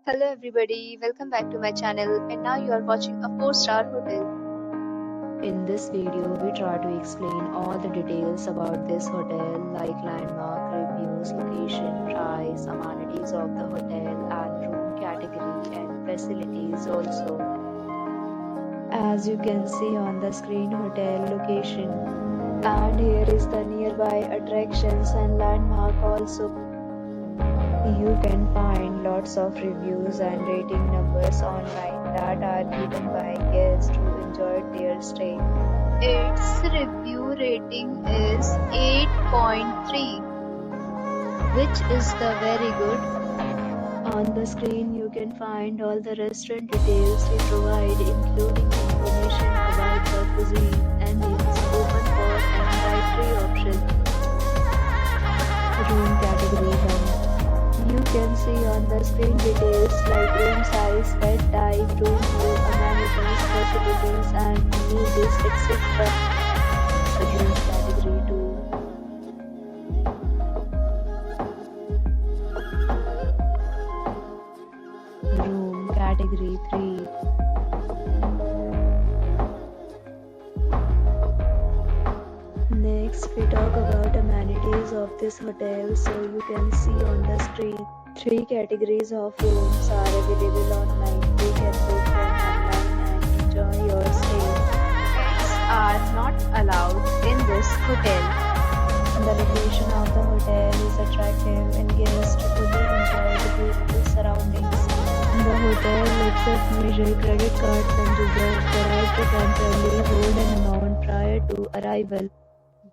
Hello everybody, welcome back to my channel and now you are watching a 4-star hotel. In this video, we try to explain all the details about this hotel like landmark, reviews, location, price, amenities of the hotel and room category and facilities also. As you can see on the screen, hotel location, and here is the nearby attractions and landmark also. You can find lots of reviews and rating numbers online that are given by guests who enjoyed their stay. Its review rating is 8.3, which is the very good. On the screen, you can find all the restaurant details we provide, including information about the cuisine and it's open for an dietary option. Room category 1. You can see on the screen details like room size, bed type, room view, amenities, facilities, and uses, etc. Room category 2. Room category 3. Next, we talk about amenities of this hotel. So you can see on the screen, 3 categories of rooms are available online. You can book them online and enjoy your stay. Pets are not allowed in this hotel. The location of the hotel is attractive and guests fully enjoy the beautiful surroundings. The hotel accepts major credit cards and reserves the right to temporarily hold an amount prior to arrival.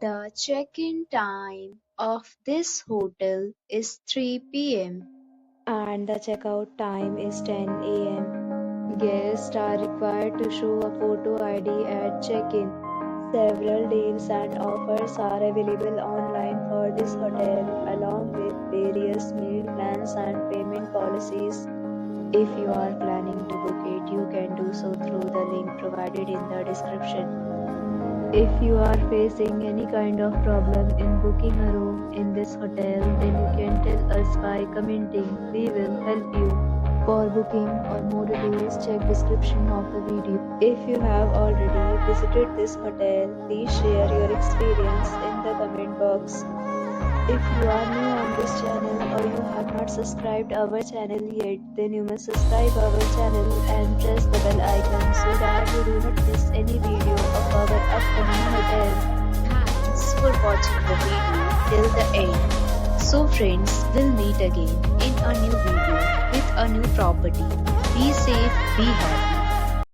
The check-in time of this hotel is 3 p.m. and the checkout time is 10 a.m. Guests are required to show a photo ID at check-in. Several deals and offers are available online for this hotel, along with various meal plans and payment policies. If you are planning to book it, you can do so through the link provided in the description. If you are facing any kind of problem in booking a room in this hotel, then you can tell us by commenting. We will help you. For booking or more details, check description of the video. If you have already visited this hotel, please share your experience in the comment box. If you are new on this channel or you have not subscribed our channel yet, then you must subscribe our channel and press the bell icon so that you do not miss any video of our upcoming hotel. Thanks for watching the video till the end. So friends, we'll meet again in a new video with a new property. Be safe, be happy.